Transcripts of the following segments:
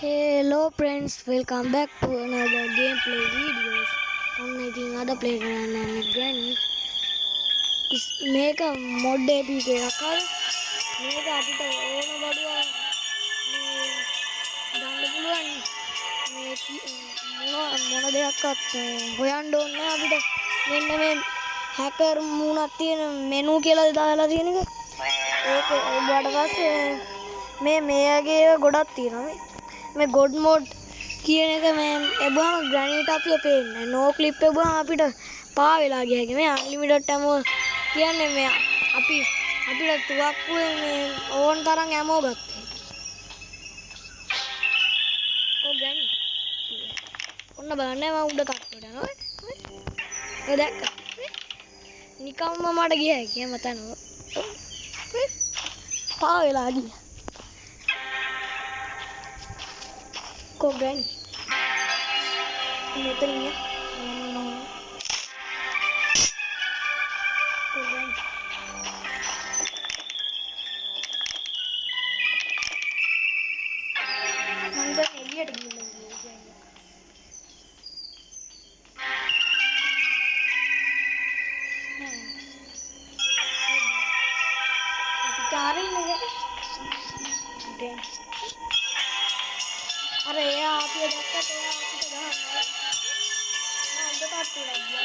Hello friends, welcome back to another gameplay videos. ඉතින් අද play කරන්න යන්නේ Granny. මේක mod APK එකක් හරි. මේක අපිට ඕන බඩුව මේ ගන්න පුළුවන්. මේ මොන දෙයක්වත් හොයන්න ඕනේ නැහැ අපිට. මෙන්න මේ hacker මූණක් තියෙන menu කියලා දාලා තියෙන එක. ඒක ඔබට පස්සේ මේගේ ගොඩක් තියෙනවා. මේ god mode කියන එක මේ එබුවම ග්‍රැනීට අපිව පේන්නේ no clip එබුවම අපිට පා වෙලා ගියා කිය මේ unlimited ammo කියන්නේ මේ අපිට තුවක්කුවේ මේ ඕන තරම් ammo ගත්තා. ග්‍රැනී ඔන්න බලන්න මම උඩ තට්ටුවට යනවා. ඔය දැක්ක නිකම්ම මට ගියා කියම තන පා වෙලා ගියා. Granny meter ini ya Granny mangga Elliot gila cari nih Granny अरे यार आप ये देखते तो यार आपकी जगह है ना उधर काट पड़ा दिया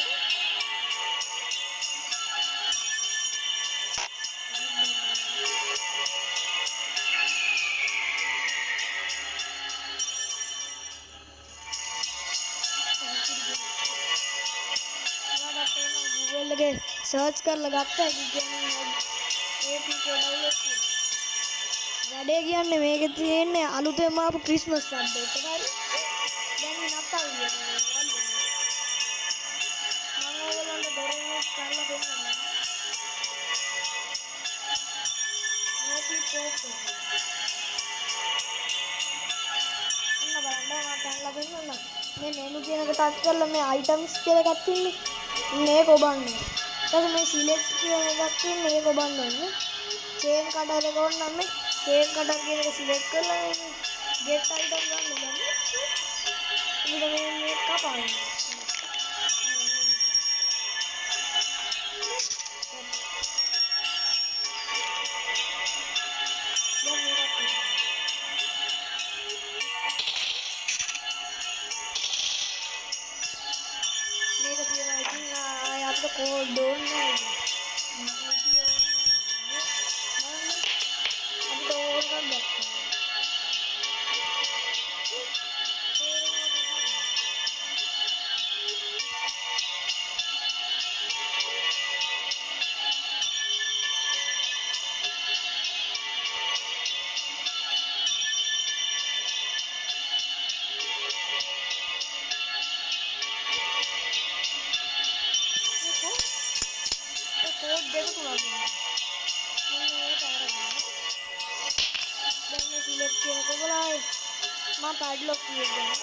गूगल लगे सर्च कर लगाते हैं कि APK डाउनलोड किया වැඩේ කියන්නේ මේකේ තියෙන්නේ අලුතෙන්ම ආපු ක්‍රිස්මස් අප්ඩේට් එක හරි. දැන් නත්තල් විදියට මම ඔයගොල්ලන්ට ඩොරේට් කරලා දෙන්නම්. නෝපි පොස්ට් ඔන්න බලන්න මම කරලා දෙන්නම්. මේ මෙනු කියන එක ටච් කරලා මේ අයිටම්ස් කියලා එකක් තියෙන්නේ. මේක ඔබන්න. ඊට මේ සිලෙක්ට් කියන එකක් තියෙන්නේ ඒක ඔබන්න ඕනේ. චේන් කටර් එක ඕන නම් මේ चेन कटर के लिए सिलेक्ट कर लेंगे गेट आइटम का मिलेगा इधर में कप आ गया मेरा ये राइटिंग आप तो कोड डोंट है कोड देखो तुम आगे मैंने ये कह रहा हूँ जब मैं सिलेक्ट किया तो बोला माँ पैडलॉक किए गए ना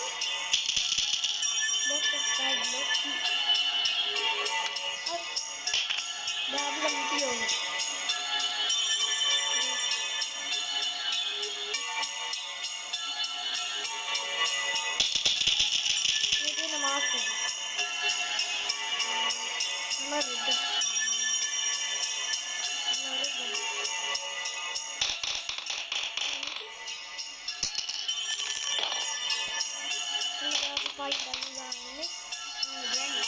देखो पैडलॉक की और बैग बनती हो ये नमाज पढ़ हमारे fight done Granny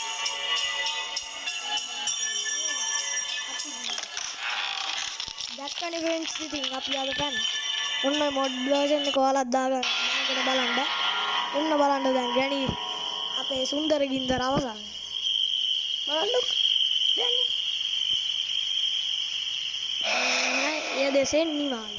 දැක්කනේ friends ඉතින් අපි අද ගන්න ඔන්න mod version එක ඔයාලත් දාගන්න බලන්න ඔන්න බලන්න දැන් Granny අපේ සුන්දර ගින්දර අවසන් බලන්න Granny ये देशे निवाल